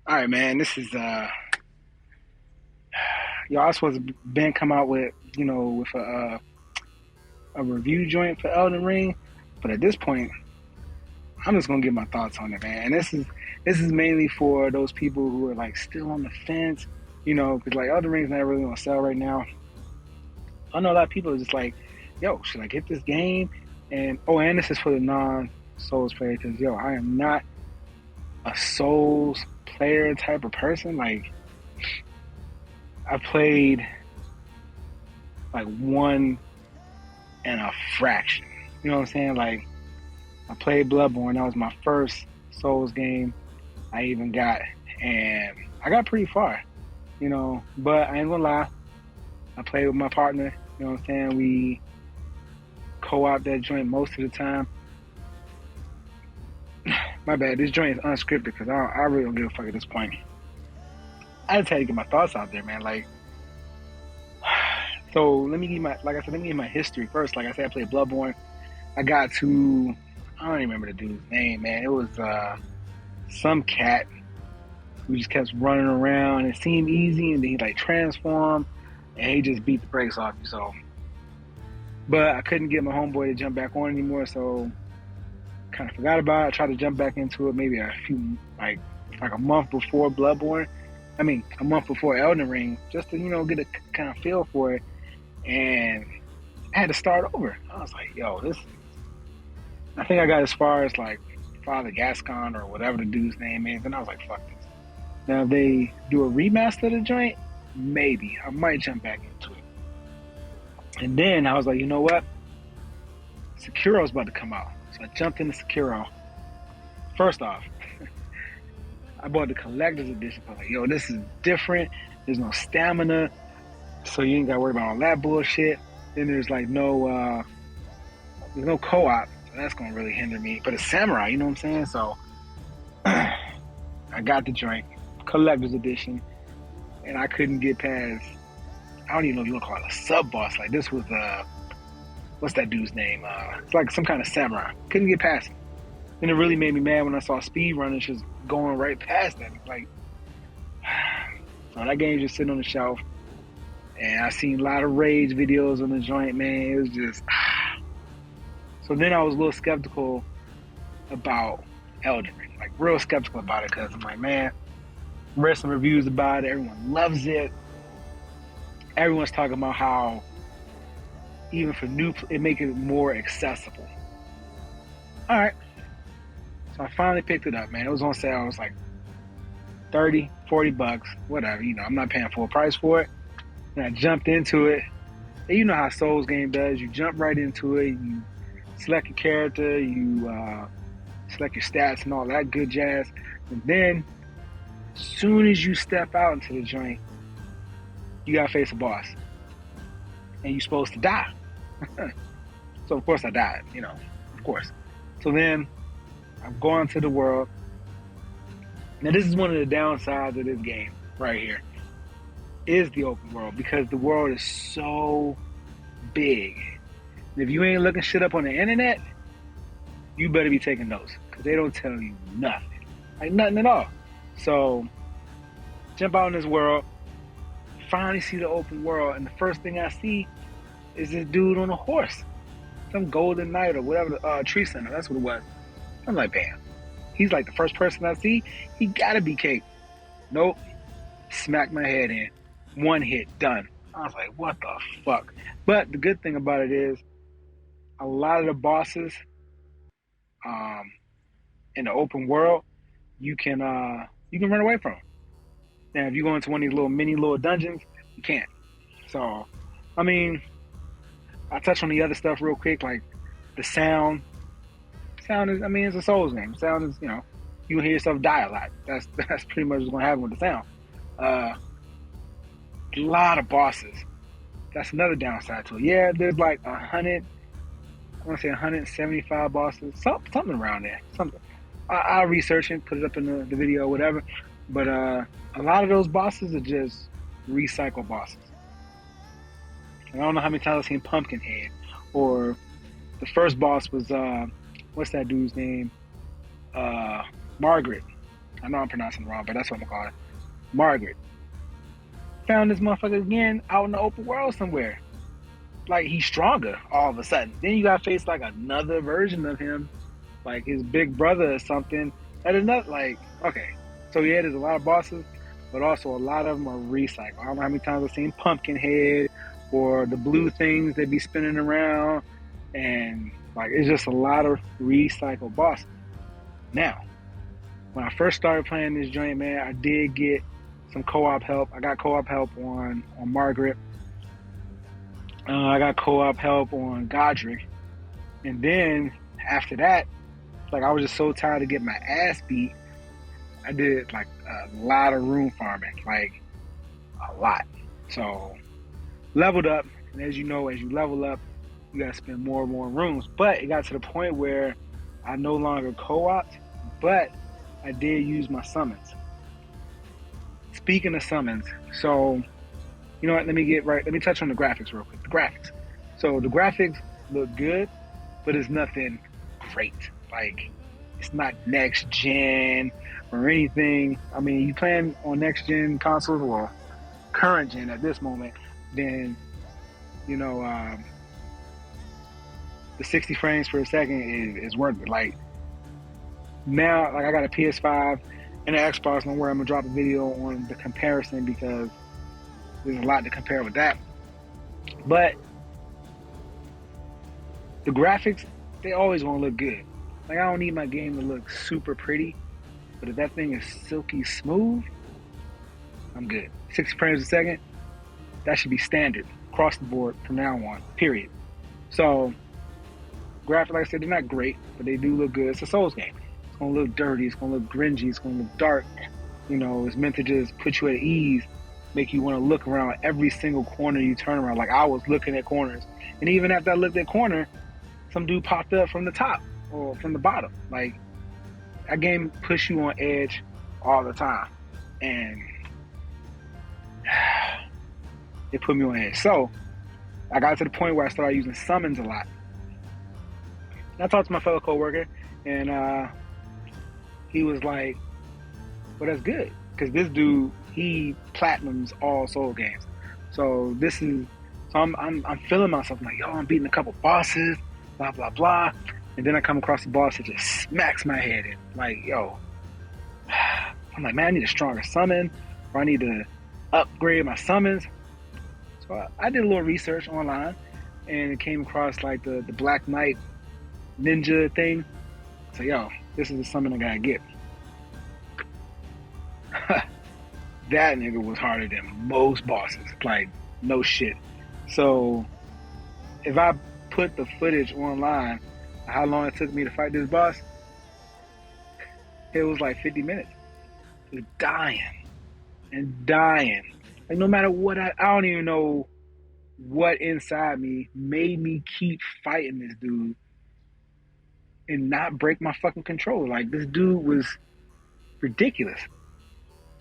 All right, man. This is y'all. I was supposed to Ben come out with with a review joint for Elden Ring, but at this point, I'm just gonna give my thoughts on it, man. And this is mainly for those people who are like still on the fence, because like Elden Ring's not really on sale right now. I know a lot of people are just like, yo, should I get this game? And this is for the non-Souls player because I am not a Souls player type of person. Like I played like one and a fraction. You know what I'm saying? Like I played Bloodborne. That was my first Souls game I even got, and I got pretty far. But I ain't gonna lie. I played with my partner. You know what I'm saying? We co-op that joint most of the time. My bad. This joint is unscripted because I really don't give a fuck at this point. I just had to get my thoughts out there, man. Like, so let me give my history first. Like I said, I played Bloodborne. I got to, I don't even remember the dude's name, man. It was some cat who just kept running around. It seemed easy, and then he like transformed, and he just beat the brakes off you. So, but I couldn't get my homeboy to jump back on anymore, so kind of forgot about it. I tried to jump back into it maybe like a month before Bloodborne. A month before Elden Ring, just to get a kind of feel for it, and I had to start over. I was like, yo, this. I think I got as far as like Father Gascon or whatever the dude's name is, and I was like, fuck this. Now if they do a remaster of the joint, maybe I might jump back into it. And then I was like, you know what? Sekiro's about to come out. So I jumped into Sekiro. First off, I bought the collector's edition. I was like, yo, this is different. There's no stamina, so you ain't got to worry about all that bullshit. Then there's like no co-op, so that's going to really hinder me. But it's samurai, you know what I'm saying? So I got the joint, collector's edition, and I couldn't get past, I don't even know if you want to call it a sub-boss. Like this was, what's that dude's name? It's like some kind of samurai. Couldn't get past him. And it really made me mad when I saw speedrunners just going right past them. Like, so that game's just sitting on the shelf. And I seen a lot of rage videos on the joint, man. It was just, So then I was a little skeptical about Elden Ring. Like, real skeptical about it because I'm like, man, read some reviews about it. Everyone loves it. Everyone's talking about how even for it make it more accessible. All right. So I finally picked it up, man. It was on sale. It was like $30, $40, whatever. I'm not paying full price for it. And I jumped into it. And you know how Souls game does. You jump right into it. You select your character. You select your stats and all that good jazz. And then, as soon as you step out into the joint, you got to face a boss. And you're supposed to die. So, of course, I died, of course. So then, I'm going to the world. Now, this is one of the downsides of this game right here, is the open world, because the world is so big. And if you ain't looking shit up on the internet, you better be taking notes, because they don't tell you nothing. Like, nothing at all. So, jump out in this world, finally see the open world, and the first thing I see is this dude on a horse. Some golden knight or whatever, the tree center, that's what it was. I'm like, bam. He's like the first person I see. He gotta be Cake. Nope. Smacked my head in. One hit, done. I was like, what the fuck? But the good thing about it is, a lot of the bosses in the open world, you can run away from them. Now, if you go into one of these little dungeons, you can't. So, I'll touch on the other stuff real quick, like the sound. Sound is, it's a Souls game. Sound is, you hear yourself die a lot. That's pretty much what's gonna happen with the sound. A lot of bosses. That's another downside to it. Yeah, there's like 100. I want to say 175 bosses, something around there. Something. I'll research it, put it up in the video, or whatever. But a lot of those bosses are just recycle bosses. And I don't know how many times I've seen Pumpkinhead, or the first boss was what's that dude's name? Margaret. I know I'm pronouncing it wrong, but that's what I'm gonna call it. Margaret. Found this motherfucker again out in the open world somewhere. Like he's stronger all of a sudden. Then you gotta face like another version of him, like his big brother or something. And another like, okay. So yeah, there's a lot of bosses, but also a lot of them are recycled. I don't know how many times I've seen Pumpkinhead or the blue things that be spinning around, and like it's just a lot of recycled bosses. Now, when I first started playing this joint, man, I did get some co-op help. I got co-op help on Margaret. I got co-op help on Godric. And then after that, like I was just so tired of getting my ass beat. I did like a lot of room farming, like a lot. So leveled up, and as you know, as you level up, you gotta spend more and more rooms. But it got to the point where I no longer co-opted, but I did use my summons. Speaking of summons, so you know what? Let me touch on the graphics real quick. The graphics. So the graphics look good, but it's nothing great. Like it's not next gen or anything. I mean, you playing on next gen consoles or current gen at this moment, then you know the 60 frames per second is worth it. Like now, like I got a PS5 and an Xbox, where I'm gonna drop a video on the comparison because there's a lot to compare with that. But the graphics, they always gonna look good. Like I don't need my game to look super pretty, but if that thing is silky smooth, I'm good. 60 frames a second, that should be standard across the board from now on, period. So graphics, like I said, they're not great, but they do look good. It's a Souls game. It's gonna look dirty, it's gonna look grungy, it's gonna look dark. You know, it's meant to just put you at ease, make you want to look around every single corner you turn around. Like I was looking at corners, and even after I looked at corner, some dude popped up from the top or from the bottom. Like that game push you on edge all the time, and it put me on edge. So I got to the point where I started using summons a lot. And I talked to my fellow coworker, and he was like, "Well, that's good, because this dude, he platinums all Soul games. So I'm feeling myself. I'm like, yo, I'm beating a couple bosses, blah blah blah, and then I come across a boss that just smacks my head in. Like, yo, I'm like, man, I need a stronger summon, or I need to upgrade my summons. So I did a little research online, and it came across like the Black Knight ninja thing. So yo, this is the summon I gotta get. That nigga was harder than most bosses. Like, no shit. So if I put the footage online, how long it took me to fight this boss, it was like 50 minutes. It was dying and dying. Like no matter what, I don't even know what inside me made me keep fighting this dude and not break my fucking control. Like this dude was ridiculous.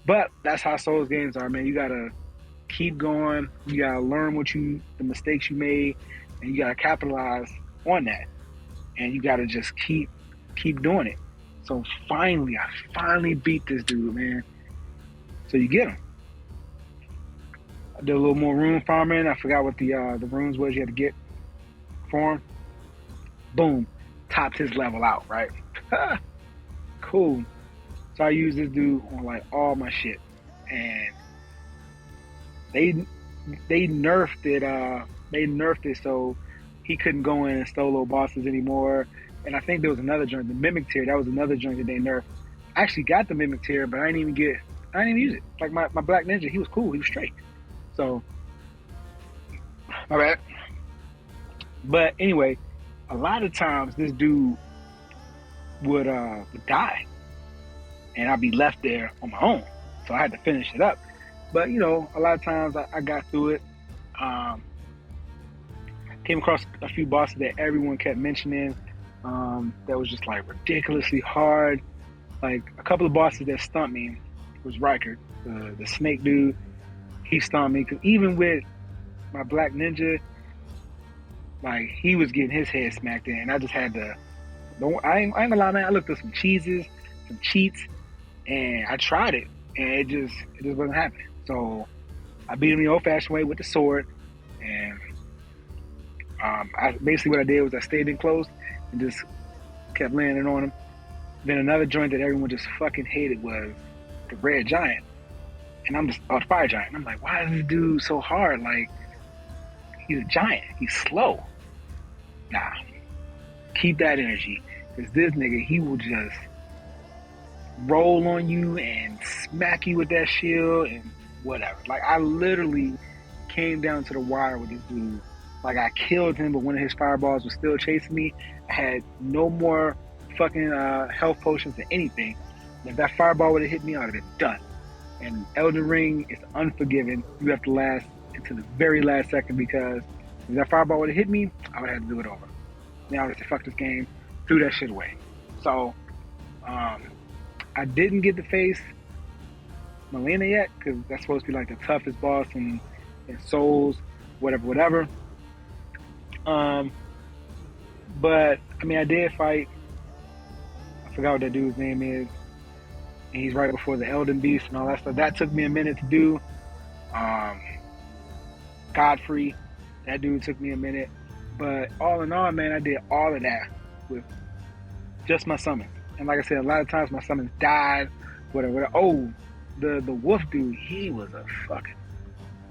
But that's how Souls games are, man. You gotta keep going. You gotta learn the mistakes you made, and you gotta capitalize on that. And you gotta just keep doing it. So finally, I beat this dude, man. So you get him. I did a little more rune farming. I forgot what the runes was you had to get for him. Boom, topped his level out, right? Cool. So I used this dude on like all my shit, and they nerfed it. They nerfed it so he couldn't go in and solo bosses anymore. And I think there was another joint, the Mimic Tier. That was another joint that they nerfed. I actually got the Mimic Tier, but I didn't even use it. Like my Black Ninja, he was cool. He was straight. So my bad. But anyway, a lot of times this dude would die, and I'd be left there on my own. So I had to finish it up. But, you know, a lot of times I got through it. Came across a few bosses that everyone kept mentioning that was just, like, ridiculously hard. Like, a couple of bosses that stumped me was Riker, the snake dude. he stomped me. Cause even with my black ninja, like he was getting his head smacked in, and I just had to. I ain't gonna lie, man. I looked at some cheeses, some cheats, and I tried it, and it just wasn't happening. So I beat him the old-fashioned way with the sword, and I basically what I did was I stayed in close and just kept landing on him. Then another joint that everyone just fucking hated was the red giant, and I'm just the fire giant. And I'm like, why is this dude so hard? Like he's a giant, he's slow. Nah, keep that energy, because this nigga he will just roll on you and smack you with that shield and whatever. Like I literally came down to the wire with this dude. Like I killed him, but one of his fireballs was still chasing me. I had no more fucking health potions or anything. And if that fireball would have hit me, I would have been done. And Elden Ring is unforgiving. You have to last until the very last second, because if that fireball would have hit me, I would have had to do it over. Now I would have said, fuck this game, threw that shit away. So I didn't get to face Melina yet, because that's supposed to be like the toughest boss in Souls, whatever. But I mean, I did fight. I forgot what that dude's name is. And he's right before the Elden Beast and all that stuff. That took me a minute to do. Godfrey, that dude took me a minute. But all in all, man, I did all of that with just my summons. And like I said, a lot of times my summons died. Whatever. Oh, the wolf dude, he was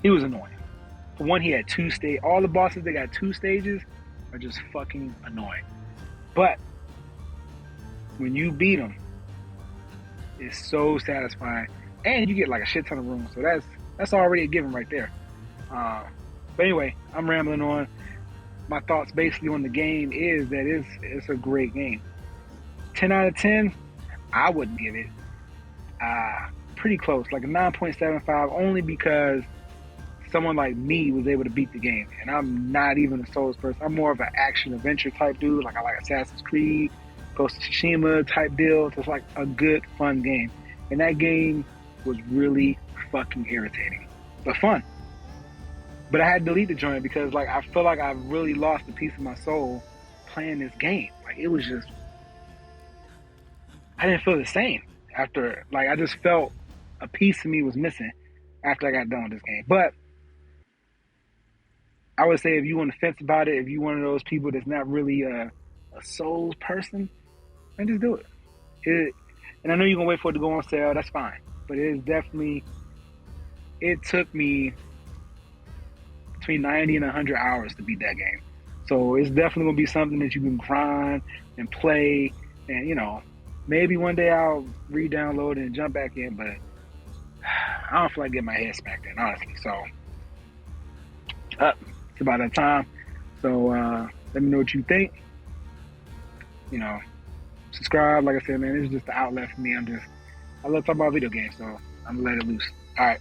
annoying. For one, he had two stages. All the bosses that got two stages are just fucking annoying. But when you beat them, it's so satisfying, and you get like a shit ton of room. So that's already a given right there. But anyway, I'm rambling on. My thoughts basically on the game is that it's a great game. 10 out of 10, I wouldn't give it. Pretty close, like a 9.75, only because someone like me was able to beat the game, and I'm not even a Souls person. I'm more of an action adventure type dude. Like I like Assassin's Creed, Ghost of Tsushima type deal. It's like a good fun game, and that game was really fucking irritating, but fun. But I had to delete the joint because like I feel like I really lost a piece of my soul playing this game. Like it was just, I didn't feel the same after. Like I just felt a piece of me was missing after I got done with this game. But I would say if you on the fence about it, if you're one of those people that's not really a Souls person, then just do it. And I know you're going to wait for it to go on sale. That's fine. But it took me between 90 and 100 hours to beat that game. So it's definitely going to be something that you can grind and play. And, you know, maybe one day I'll re-download it and jump back in. But I don't feel like getting my head smacked in, honestly. So it's about that time. So let me know what you think. You know, subscribe. Like I said, man, this is just the outlet for me. I love talking about video games, so I'm gonna let it loose. All right.